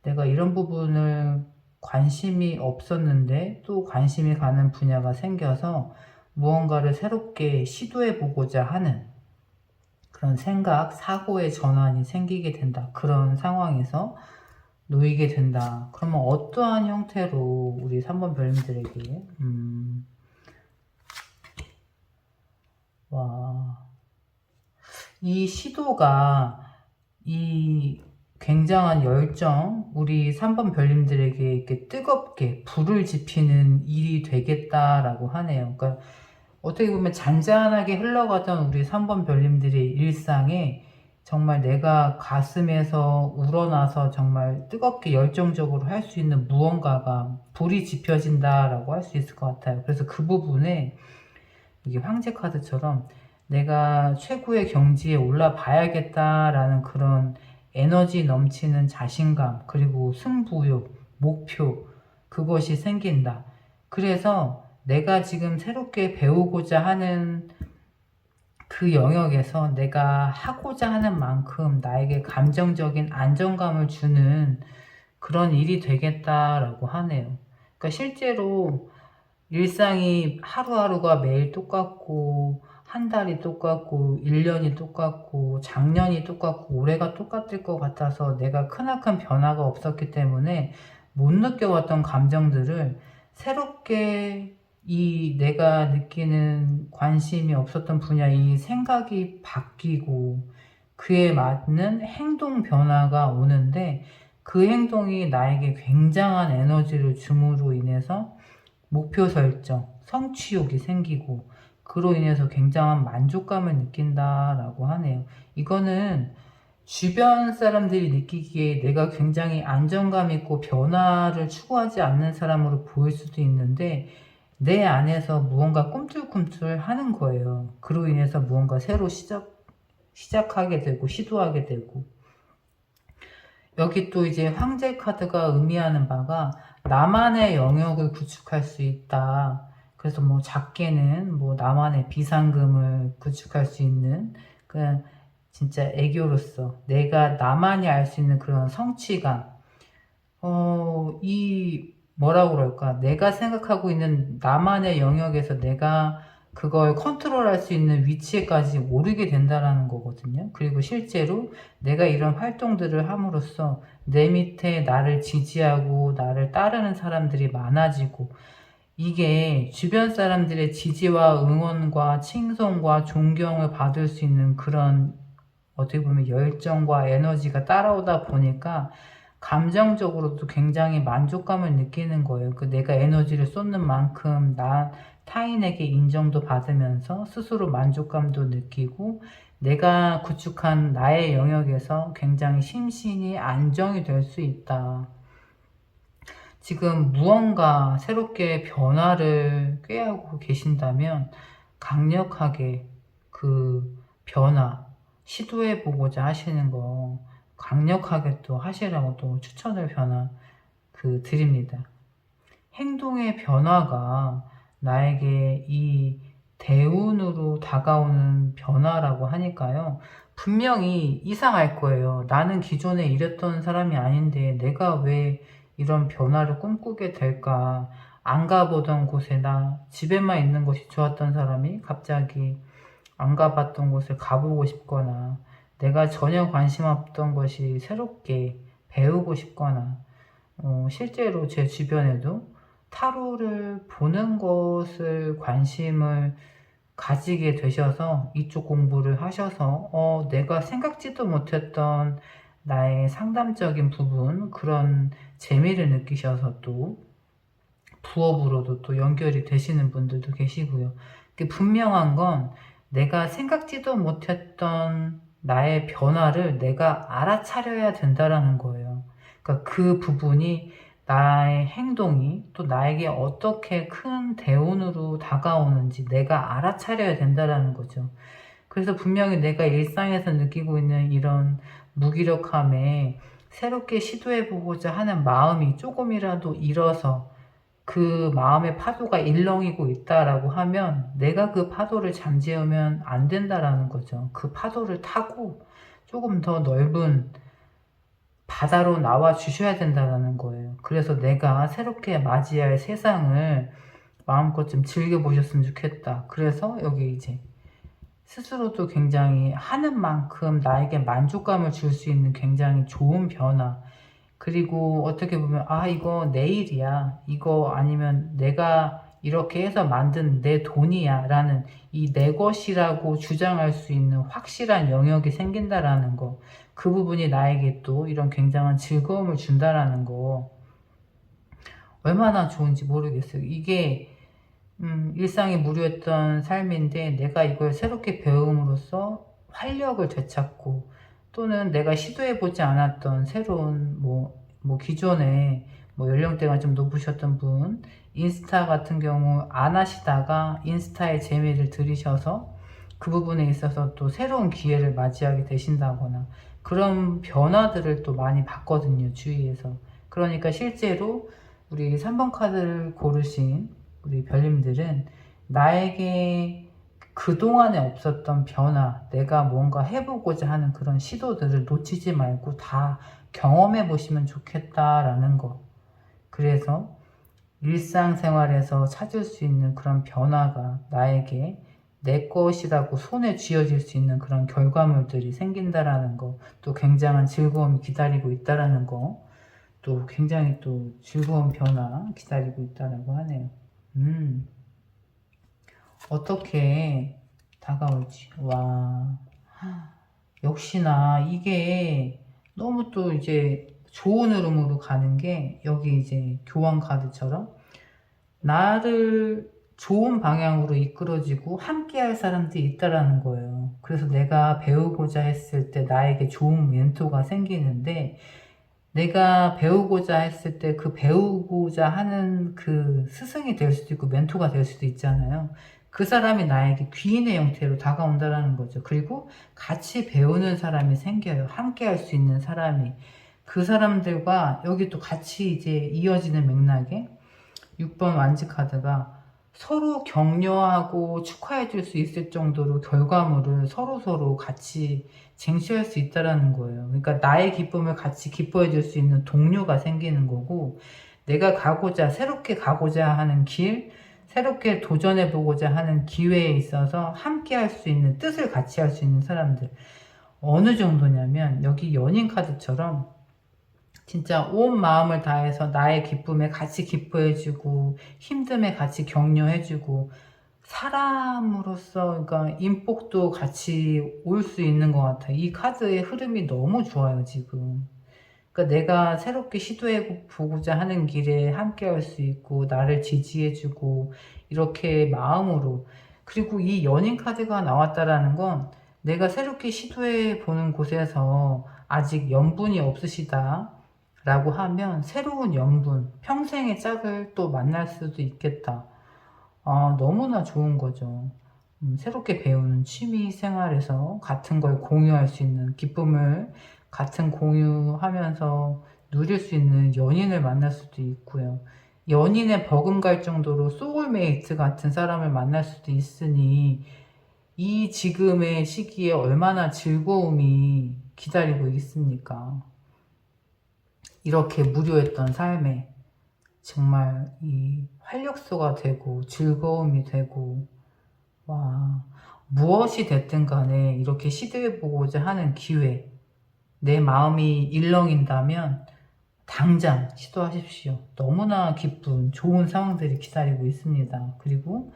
내가 이런 부분을 관심이 없었는데 또 관심이 가는 분야가 생겨서 무언가를 새롭게 시도해보고자 하는 그런 생각, 사고의 전환이 생기게 된다. 그런 상황에서 놓이게 된다. 그러면 어떠한 형태로 우리 3번 별님들에게 이 시도가 이 굉장한 열정, 우리 3번 별님들에게 이렇게 뜨겁게 불을 지피는 일이 되겠다라고 하네요. 그러니까 어떻게 보면 잔잔하게 흘러가던 우리 3번 별님들의 일상에 정말 내가 가슴에서 우러나서 정말 뜨겁게 열정적으로 할 수 있는 무언가가 불이 지펴진다라고 할 수 있을 것 같아요. 그래서 그 부분에 이게 황제 카드처럼 내가 최고의 경지에 올라봐야겠다라는 그런 에너지 넘치는 자신감, 그리고 승부욕, 목표, 그것이 생긴다. 그래서 내가 지금 새롭게 배우고자 하는 그 영역에서 내가 하고자 하는 만큼 나에게 감정적인 안정감을 주는 그런 일이 되겠다라고 하네요. 그러니까 실제로 일상이 하루하루가 매일 똑같고, 한 달이 똑같고, 1년이 똑같고, 작년이 똑같고, 올해가 똑같을 것 같아서 내가 크나큰 변화가 없었기 때문에 못 느껴왔던 감정들을 새롭게 이 내가 느끼는 관심이 없었던 분야, 이 생각이 바뀌고 그에 맞는 행동 변화가 오는데 그 행동이 나에게 굉장한 에너지를 줌으로 인해서 목표 설정, 성취욕이 생기고 그로 인해서 굉장한 만족감을 느낀다라고 하네요. 이거는 주변 사람들이 느끼기에 내가 굉장히 안정감 있고 변화를 추구하지 않는 사람으로 보일 수도 있는데 내 안에서 무언가 꿈틀꿈틀 하는 거예요. 그로 인해서 무언가 새로 시작하게 되고 시도하게 되고 여기 또 이제 황제 카드가 의미하는 바가 나만의 영역을 구축할 수 있다. 그래서 뭐 작게는 뭐 나만의 비상금을 구축할 수 있는 그냥 진짜 애교로서 내가 나만이 알 수 있는 그런 성취감. 이 뭐라고 그럴까? 내가 생각하고 있는 나만의 영역에서 내가 그걸 컨트롤할 수 있는 위치에까지 오르게 된다라는 거거든요. 그리고 실제로 내가 이런 활동들을 함으로써 내 밑에 나를 지지하고 나를 따르는 사람들이 많아지고 이게 주변 사람들의 지지와 응원과 칭송과 존경을 받을 수 있는 그런 어떻게 보면 열정과 에너지가 따라오다 보니까 감정적으로도 굉장히 만족감을 느끼는 거예요. 그 내가 에너지를 쏟는 만큼 타인에게 인정도 받으면서 스스로 만족감도 느끼고 내가 구축한 나의 영역에서 굉장히 심신이 안정이 될 수 있다. 지금 무언가 새롭게 변화를 꾀하고 계신다면 강력하게 그 변화 시도해보고자 하시는 거 강력하게 또 하시라고 또 추천을 드립니다. 행동의 변화가 나에게 이 대운으로 다가오는 변화라고 하니까요. 분명히 이상할 거예요. 나는 기존에 이랬던 사람이 아닌데 내가 왜 이런 변화를 꿈꾸게 될까? 안 가보던 곳에 나 집에만 있는 것이 좋았던 사람이 갑자기 안 가봤던 곳을 가보고 싶거나 내가 전혀 관심 없던 것이 새롭게 배우고 싶거나 실제로 제 주변에도 타로를 보는 것을 관심을 가지게 되셔서 이쪽 공부를 하셔서 내가 생각지도 못했던 나의 상담적인 부분, 그런 재미를 느끼셔서 또 부업으로도 또 연결이 되시는 분들도 계시고요. 분명한 건 내가 생각지도 못했던 나의 변화를 내가 알아차려야 된다라는 거예요. 그러니까 그 부분이, 나의 행동이 또 나에게 어떻게 큰 대운으로 다가오는지 내가 알아차려야 된다라는 거죠. 그래서 분명히 내가 일상에서 느끼고 있는 이런 무기력함에 새롭게 시도해보고자 하는 마음이 조금이라도 일어서 그 마음의 파도가 일렁이고 있다라고 하면 내가 그 파도를 잠재우면 안 된다라는 거죠. 그 파도를 타고 조금 더 넓은 바다로 나와 주셔야 된다는 거예요. 그래서 내가 새롭게 맞이할 세상을 마음껏 좀 즐겨보셨으면 좋겠다. 그래서 여기 이제 스스로도 굉장히 하는 만큼 나에게 만족감을 줄 수 있는 굉장히 좋은 변화, 그리고 어떻게 보면 이거 내 일이야, 이거 아니면 내가 이렇게 해서 만든 내 돈이야 라는 이 내 것이라고 주장할 수 있는 확실한 영역이 생긴다라는 거, 그 부분이 나에게 또 이런 굉장한 즐거움을 준다라는 거, 얼마나 좋은지 모르겠어요. 이게 일상이 무료했던 삶인데 내가 이걸 새롭게 배움으로써 활력을 되찾고, 또는 내가 시도해보지 않았던 새로운 기존에 연령대가 좀 높으셨던 분, 인스타 같은 경우 안 하시다가 인스타에 재미를 들이셔서 그 부분에 있어서 또 새로운 기회를 맞이하게 되신다거나, 그런 변화들을 또 많이 봤거든요, 주위에서. 그러니까 실제로 우리 3번 카드를 고르신 우리 별님들은 나에게 그동안에 없었던 변화, 내가 뭔가 해보고자 하는 그런 시도들을 놓치지 말고 다 경험해 보시면 좋겠다라는 거. 그래서 일상생활에서 찾을 수 있는 그런 변화가 나에게 내 것이라고 손에 쥐어질 수 있는 그런 결과물들이 생긴다라는 거, 또 굉장한 즐거움이 기다리고 있다라는 거, 또 굉장히 또 즐거운 변화 기다리고 있다라고 하네요. 어떻게 다가올지. 와, 역시나 이게 너무 또 이제 좋은 흐름으로 가는 게, 여기 이제 교환 카드처럼 나를 좋은 방향으로 이끌어지고 함께 할 사람들이 있다라는 거예요. 그래서 내가 배우고자 했을 때 나에게 좋은 멘토가 생기는데, 내가 배우고자 했을 때 그 배우고자 하는 그 스승이 될 수도 있고 멘토가 될 수도 있잖아요. 그 사람이 나에게 귀인의 형태로 다가온다라는 거죠. 그리고 같이 배우는 사람이 생겨요. 함께 할 수 있는 사람이. 그 사람들과 여기 또 같이 이제 이어지는 맥락에 6번 완지 카드가 서로 격려하고 축하해 줄 수 있을 정도로 결과물을 서로 같이 쟁취할 수 있다라는 거예요. 그러니까 나의 기쁨을 같이 기뻐해 줄 수 있는 동료가 생기는 거고, 내가 새롭게 가고자 하는 길, 새롭게 도전해 보고자 하는 기회에 있어서 함께 할 수 있는, 뜻을 같이 할 수 있는 사람들. 어느 정도냐면 여기 연인 카드처럼 진짜 온 마음을 다해서 나의 기쁨에 같이 기뻐해주고, 힘듦에 같이 격려해주고, 사람으로서 그러니까 인복도 같이 올 수 있는 것 같아요. 이 카드의 흐름이 너무 좋아요, 지금. 그러니까 내가 새롭게 시도해 보고자 하는 길에 함께 할 수 있고, 나를 지지해주고, 이렇게 마음으로. 그리고 이 연인 카드가 나왔다라는 건 내가 새롭게 시도해 보는 곳에서 아직 연분이 없으시다 라고 하면 새로운 연분, 평생의 짝을 또 만날 수도 있겠다. 너무나 좋은 거죠. 새롭게 배우는 취미 생활에서 같은 걸 공유할 수 있는, 기쁨을 같은 공유하면서 누릴 수 있는 연인을 만날 수도 있고요. 연인의 버금갈 정도로 소울메이트 같은 사람을 만날 수도 있으니, 이 지금의 시기에 얼마나 즐거움이 기다리고 있습니까? 이렇게 무료했던 삶에 정말 이 활력소가 되고 즐거움이 되고, 와, 무엇이 됐든 간에 이렇게 시도해보고자 하는 기회, 내 마음이 일렁인다면 당장 시도하십시오. 너무나 기쁜 좋은 상황들이 기다리고 있습니다. 그리고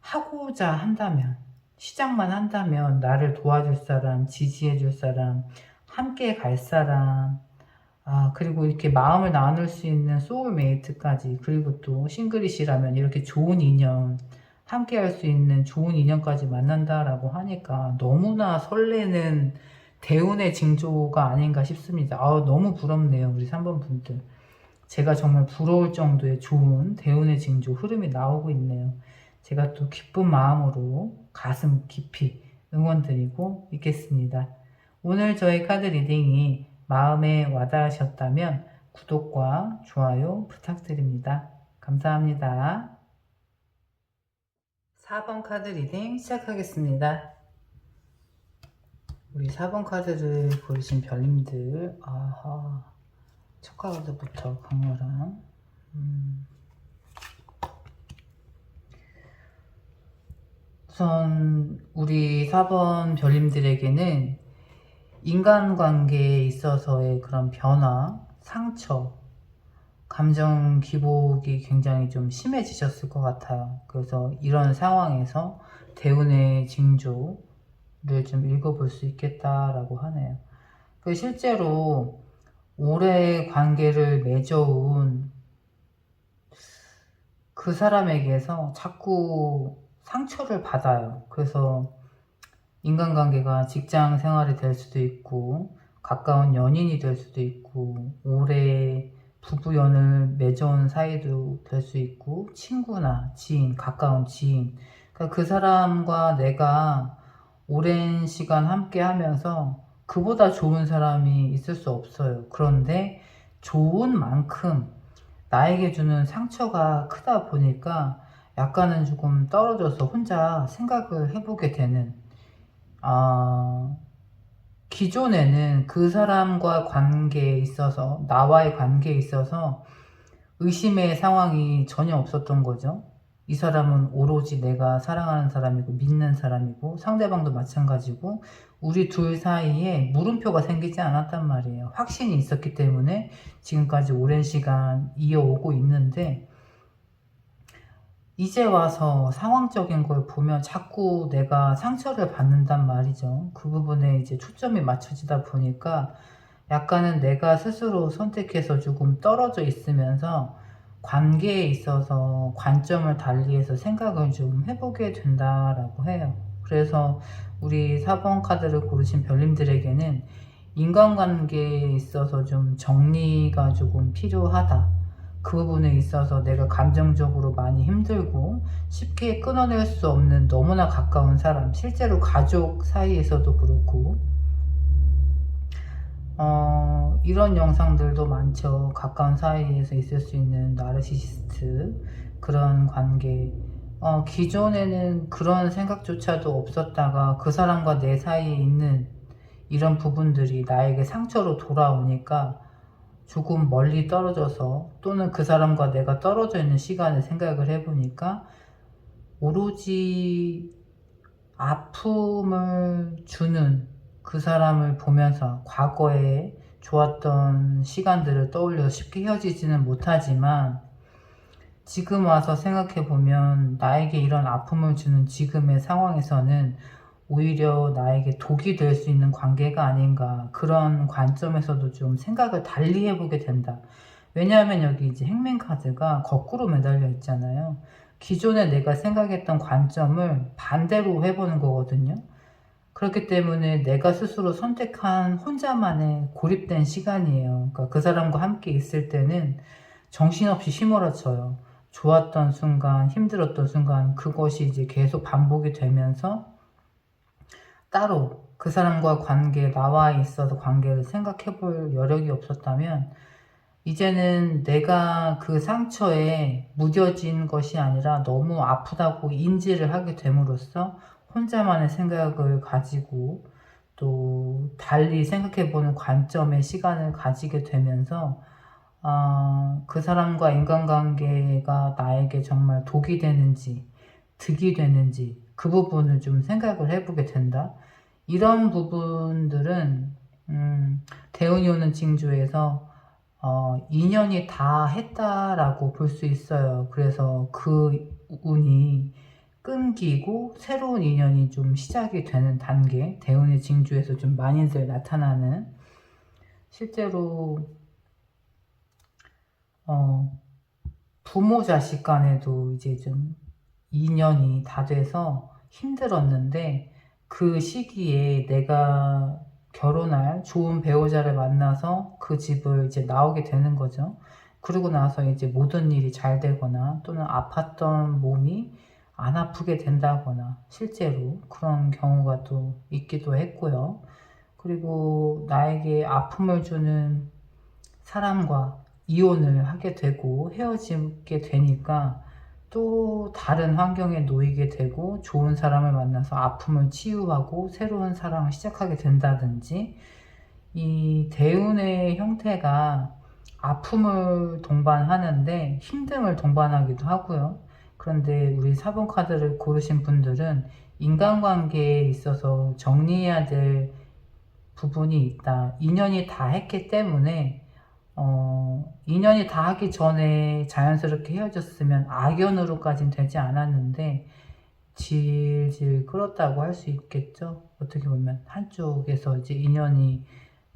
하고자 한다면, 시작만 한다면 나를 도와줄 사람, 지지해줄 사람, 함께 갈 사람, 그리고 이렇게 마음을 나눌 수 있는 소울메이트까지, 그리고 또 싱글이시라면 이렇게 좋은 인연, 함께 할 수 있는 좋은 인연까지 만난다라고 하니까 너무나 설레는 대운의 징조가 아닌가 싶습니다. 너무 부럽네요, 우리 3번 분들. 제가 정말 부러울 정도의 좋은 대운의 징조 흐름이 나오고 있네요. 제가 또 기쁜 마음으로 가슴 깊이 응원드리고 있겠습니다. 오늘 저희 카드 리딩이 마음에 와닿으셨다면 구독과 좋아요 부탁드립니다. 감사합니다. 4번 카드 리딩 시작하겠습니다. 우리 4번 카드를 고르신 별님들, 첫 카드부터 강렬한 우선 우리 4번 별님들에게는 인간관계에 있어서의 그런 변화, 상처, 감정 기복이 굉장히 좀 심해지셨을 것 같아요. 그래서 이런 상황에서 대운의 징조를 좀 읽어볼 수 있겠다라고 하네요. 실제로 오래 관계를 맺어온 그 사람에게서 자꾸 상처를 받아요. 그래서 인간관계가 직장 생활이 될 수도 있고, 가까운 연인이 될 수도 있고, 오래 부부연을 맺어온 사이도 될 수 있고, 친구나 지인, 가까운 지인. 그러니까 그 사람과 내가 오랜 시간 함께 하면서 그보다 좋은 사람이 있을 수 없어요. 그런데 좋은 만큼 나에게 주는 상처가 크다 보니까 약간은 조금 떨어져서 혼자 생각을 해보게 되는, 기존에는 그 사람과 관계에 있어서, 나와의 관계에 있어서 의심의 상황이 전혀 없었던 거죠. 이 사람은 오로지 내가 사랑하는 사람이고 믿는 사람이고, 상대방도 마찬가지고, 우리 둘 사이에 물음표가 생기지 않았단 말이에요. 확신이 있었기 때문에 지금까지 오랜 시간 이어오고 있는데, 이제 와서 상황적인 걸 보면 자꾸 내가 상처를 받는단 말이죠. 그 부분에 이제 초점이 맞춰지다 보니까 약간은 내가 스스로 선택해서 조금 떨어져 있으면서 관계에 있어서 관점을 달리해서 생각을 좀 해보게 된다라고 해요. 그래서 우리 4번 카드를 고르신 별님들에게는 인간관계에 있어서 좀 정리가 조금 필요하다. 그 부분에 있어서 내가 감정적으로 많이 힘들고 쉽게 끊어낼 수 없는 너무나 가까운 사람, 실제로 가족 사이에서도 그렇고, 이런 영상들도 많죠. 가까운 사이에서 있을 수 있는 나르시시스트, 그런 관계. 기존에는 그런 생각조차도 없었다가 그 사람과 내 사이에 있는 이런 부분들이 나에게 상처로 돌아오니까 조금 멀리 떨어져서, 또는 그 사람과 내가 떨어져 있는 시간을 생각을 해보니까 오로지 아픔을 주는 그 사람을 보면서 과거에 좋았던 시간들을 떠올려 쉽게 헤어지지는 못하지만, 지금 와서 생각해보면 나에게 이런 아픔을 주는 지금의 상황에서는 오히려 나에게 독이 될 수 있는 관계가 아닌가, 그런 관점에서도 좀 생각을 달리 해보게 된다. 왜냐하면 여기 이제 행맨 카드가 거꾸로 매달려 있잖아요. 기존에 내가 생각했던 관점을 반대로 해보는 거거든요. 그렇기 때문에 내가 스스로 선택한 혼자만의 고립된 시간이에요. 그러니까 그 사람과 함께 있을 때는 정신없이 휘몰아쳐요. 좋았던 순간, 힘들었던 순간, 그것이 이제 계속 반복이 되면서 따로 그 사람과 관계, 나와 있어서 관계를 생각해 볼 여력이 없었다면, 이제는 내가 그 상처에 무뎌진 것이 아니라 너무 아프다고 인지를 하게 됨으로써 혼자만의 생각을 가지고 또 달리 생각해보는 관점의 시간을 가지게 되면서, 그 사람과 인간관계가 나에게 정말 독이 되는지 득이 되는지 그 부분을 좀 생각을 해보게 된다. 이런 부분들은 대운이 오는 징조에서 인연이 다 했다라고 볼 수 있어요. 그래서 그 운이 끊기고 새로운 인연이 좀 시작이 되는 단계, 대운의 징조에서 좀 많이들 나타나는, 실제로 부모 자식 간에도 이제 좀 인연이 다 돼서 힘들었는데, 그 시기에 내가 결혼할 좋은 배우자를 만나서 그 집을 이제 나오게 되는 거죠. 그러고 나서 이제 모든 일이 잘 되거나 또는 아팠던 몸이 안 아프게 된다거나 실제로 그런 경우가 또 있기도 했고요. 그리고 나에게 아픔을 주는 사람과 이혼을 하게 되고 헤어지게 되니까 또 다른 환경에 놓이게 되고 좋은 사람을 만나서 아픔을 치유하고 새로운 사랑을 시작하게 된다든지, 이 대운의 형태가 아픔을 동반하는데 힘듦을 동반하기도 하고요. 그런데 우리 4번 카드를 고르신 분들은 인간관계에 있어서 정리해야 될 부분이 있다. 인연이 다 했기 때문에 인연이 다 하기 전에 자연스럽게 헤어졌으면 악연으로까진 되지 않았는데 질질 끌었다고 할 수 있겠죠. 어떻게 보면 한쪽에서 이제 인연이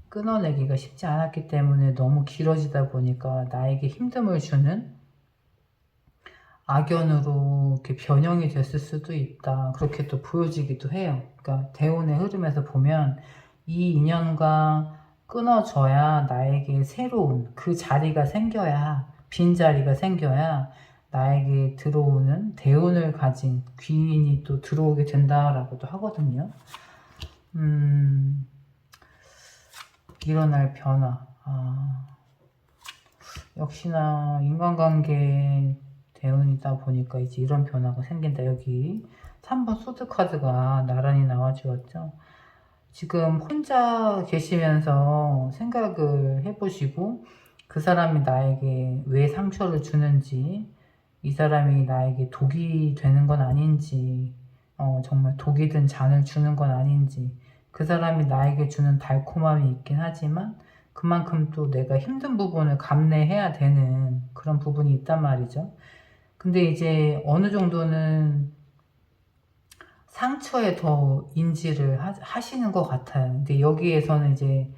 끊어내기가 쉽지 않았기 때문에 너무 길어지다 보니까 나에게 힘듦을 주는 악연으로 이렇게 변형이 됐을 수도 있다. 그렇게 또 보여지기도 해요. 그러니까 대운의 흐름에서 보면 이 인연과 끊어져야 나에게 새로운 그 자리가 생겨야, 빈자리가 생겨야 나에게 들어오는 대운을 가진 귀인이 또 들어오게 된다라고도 하거든요. 일어날 변화. 역시나 인간관계 대운이다 보니까 이제 이런 변화가 생긴다. 여기 3번 소드 카드가 나란히 나와주었죠. 지금 혼자 계시면서 생각을 해보시고, 그 사람이 나에게 왜 상처를 주는지, 이 사람이 나에게 독이 되는 건 아닌지, 정말 독이 든 잔을 주는 건 아닌지, 그 사람이 나에게 주는 달콤함이 있긴 하지만 그만큼 또 내가 힘든 부분을 감내해야 되는 그런 부분이 있단 말이죠. 근데 이제 어느 정도는 상처에 더 인지를 하시는 것 같아요. 근데 여기에서는 이제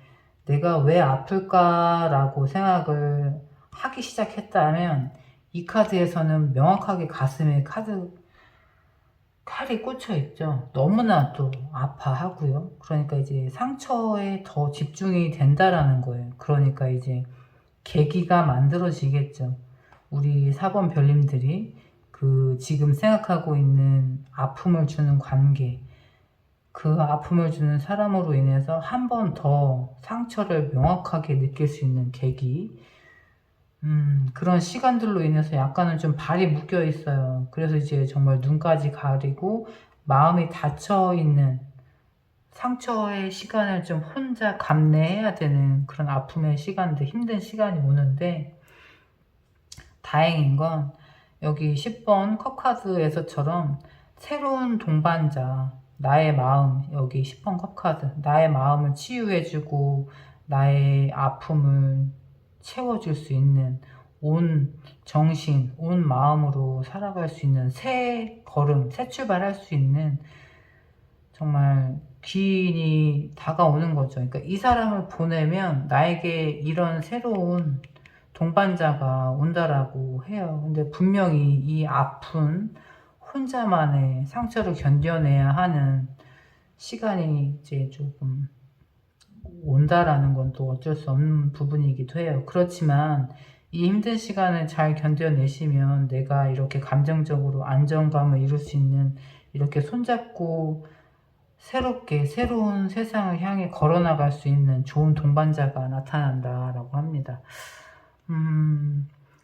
내가 왜 아플까라고 생각을 하기 시작했다면, 이 카드에서는 명확하게 가슴에 칼이 꽂혀 있죠. 너무나 또 아파하고요. 그러니까 이제 상처에 더 집중이 된다라는 거예요. 그러니까 이제 계기가 만들어지겠죠. 우리 4번 별님들이 그 지금 생각하고 있는 아픔을 주는 관계, 그 아픔을 주는 사람으로 인해서 한 번 더 상처를 명확하게 느낄 수 있는 계기, 그런 시간들로 인해서 약간은 좀 발이 묶여 있어요. 그래서 이제 정말 눈까지 가리고 마음이 닫혀 있는 상처의 시간을 좀 혼자 감내해야 되는 그런 아픔의 시간들, 힘든 시간이 오는데, 다행인 건 여기 10번 컵카드에서처럼 새로운 동반자, 나의 마음, 여기 10번 컵카드, 나의 마음을 치유해주고 나의 아픔을 채워줄 수 있는, 온 정신, 온 마음으로 살아갈 수 있는 새 걸음, 새 출발할 수 있는 정말 귀인이 다가오는 거죠. 그러니까 이 사람을 보내면 나에게 이런 새로운 동반자가 온다라고 해요. 근데 분명히 이 아픈 혼자만의 상처를 견뎌내야 하는 시간이 이제 조금 온다라는 건 또 어쩔 수 없는 부분이기도 해요. 그렇지만 이 힘든 시간을 잘 견뎌내시면 내가 이렇게 감정적으로 안정감을 이룰 수 있는, 이렇게 손잡고 새롭게 새로운 세상을 향해 걸어나갈 수 있는 좋은 동반자가 나타난다라고 합니다.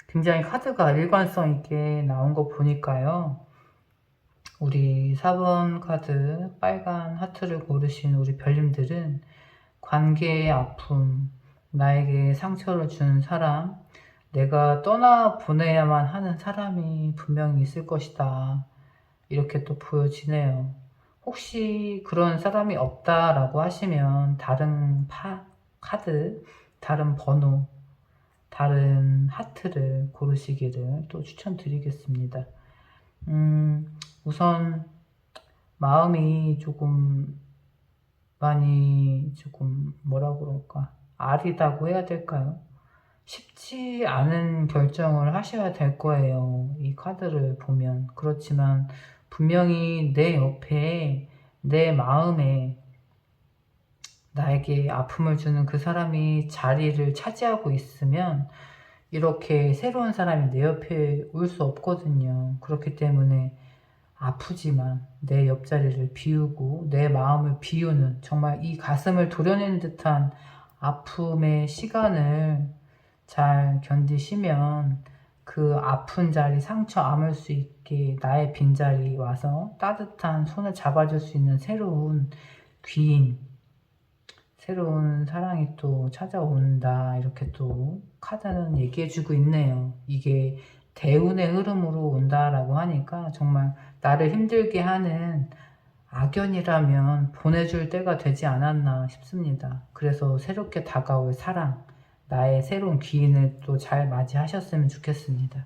굉장히 카드가 일관성 있게 나온 거 보니까요. 우리 4번 카드 빨간 하트를 고르신 우리 별님들은 관계의 아픔, 나에게 상처를 준 사람, 내가 떠나보내야만 하는 사람이 분명히 있을 것이다, 이렇게 또 보여지네요. 혹시 그런 사람이 없다라고 하시면 다른 카드, 다른 번호, 다른 하트를 고르시기를 또 추천드리겠습니다. 우선 마음이 조금 많이 조금 뭐라 그럴까 아리다고 해야 될까요? 쉽지 않은 결정을 하셔야 될 거예요. 이 카드를 보면. 그렇지만 분명히 내 옆에 내 마음에 나에게 아픔을 주는 그 사람이 자리를 차지하고 있으면 이렇게 새로운 사람이 내 옆에 올 수 없거든요. 그렇기 때문에 아프지만 내 옆자리를 비우고 내 마음을 비우는 정말 이 가슴을 도려내는 듯한 아픔의 시간을 잘 견디시면 그 아픈 자리, 상처 아물 수 있게 나의 빈자리 와서 따뜻한 손을 잡아줄 수 있는 새로운 귀인, 새로운 사랑이 또 찾아온다. 이렇게 또 카드는 얘기해주고 있네요. 이게 대운의 흐름으로 온다라고 하니까 정말 나를 힘들게 하는 악연이라면 보내줄 때가 되지 않았나 싶습니다. 그래서 새롭게 다가올 사랑, 나의 새로운 기인을 또 잘 맞이하셨으면 좋겠습니다.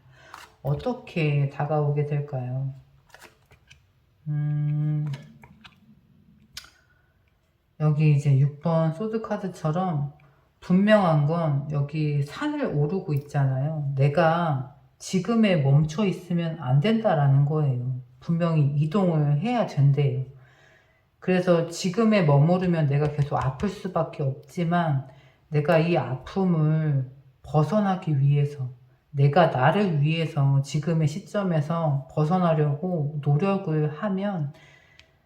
어떻게 다가오게 될까요? 여기 이제 6번 소드카드처럼 분명한 건 여기 산을 오르고 있잖아요. 내가 지금에 멈춰 있으면 안 된다라는 거예요. 분명히 이동을 해야 된대요. 그래서 지금에 머무르면 내가 계속 아플 수밖에 없지만 내가 이 아픔을 벗어나기 위해서 내가 나를 위해서 지금의 시점에서 벗어나려고 노력을 하면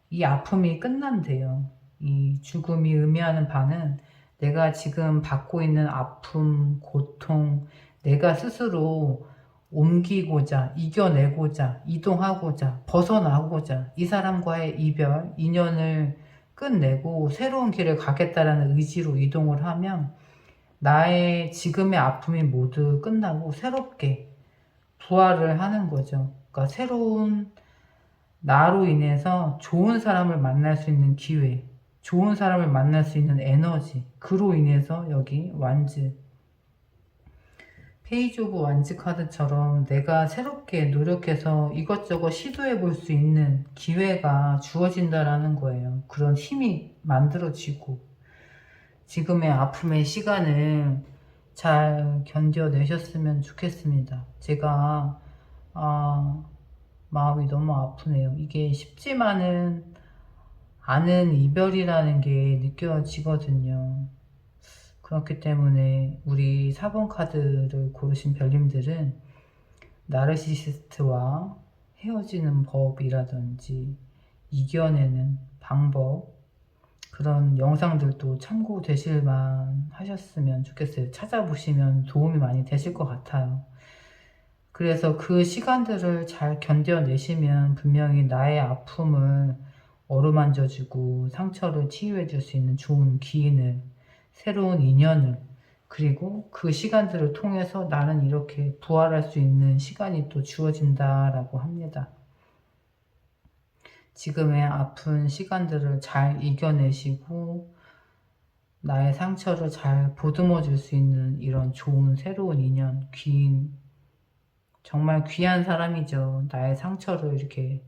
이 아픔이 끝난대요. 이 죽음이 의미하는 바는 내가 지금 받고 있는 아픔, 고통, 내가 스스로 옮기고자, 이겨내고자, 이동하고자, 벗어나고자, 이 사람과의 이별, 인연을 끝내고 새로운 길을 가겠다라는 의지로 이동을 하면 나의 지금의 아픔이 모두 끝나고 새롭게 부활을 하는 거죠. 그러니까 새로운 나로 인해서 좋은 사람을 만날 수 있는 기회, 좋은 사람을 만날 수 있는 에너지, 그로 인해서 여기 완즈, 페이지 오브 완즈 카드처럼 내가 새롭게 노력해서 이것저것 시도해 볼 수 있는 기회가 주어진다라는 거예요. 그런 힘이 만들어지고 지금의 아픔의 시간을 잘 견뎌내셨으면 좋겠습니다. 제가 마음이 너무 아프네요. 이게 쉽지만은 않은 이별이라는 게 느껴지거든요. 그렇기 때문에 우리 4번 카드를 고르신 별님들은 나르시시스트와 헤어지는 법이라든지 이겨내는 방법, 그런 영상들도 참고되실 만 하셨으면 좋겠어요. 찾아보시면 도움이 많이 되실 것 같아요. 그래서 그 시간들을 잘 견뎌내시면 분명히 나의 아픔을 어루만져주고 상처를 치유해 줄 수 있는 좋은 기인을, 새로운 인연을, 그리고 그 시간들을 통해서 나는 이렇게 부활할 수 있는 시간이 또 주어진다라고 합니다. 지금의 아픈 시간들을 잘 이겨내시고 나의 상처를 잘 보듬어 줄 수 있는 이런 좋은 새로운 인연, 귀인, 정말 귀한 사람이죠. 나의 상처를 이렇게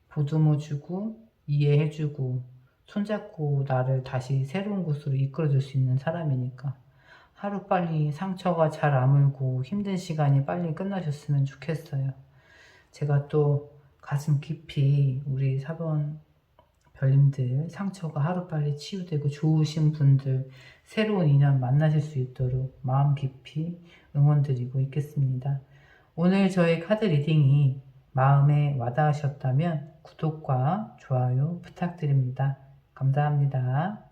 보듬어주고 이해해주고 손잡고 나를 다시 새로운 곳으로 이끌어줄 수 있는 사람이니까 하루빨리 상처가 잘 아물고 힘든 시간이 빨리 끝나셨으면 좋겠어요. 제가 또 가슴 깊이 우리 4번 별님들 상처가 하루빨리 치유되고 좋으신 분들 새로운 인연 만나실 수 있도록 마음 깊이 응원드리고 있겠습니다. 오늘 저의 카드 리딩이 마음에 와닿으셨다면 구독과 좋아요 부탁드립니다. 감사합니다.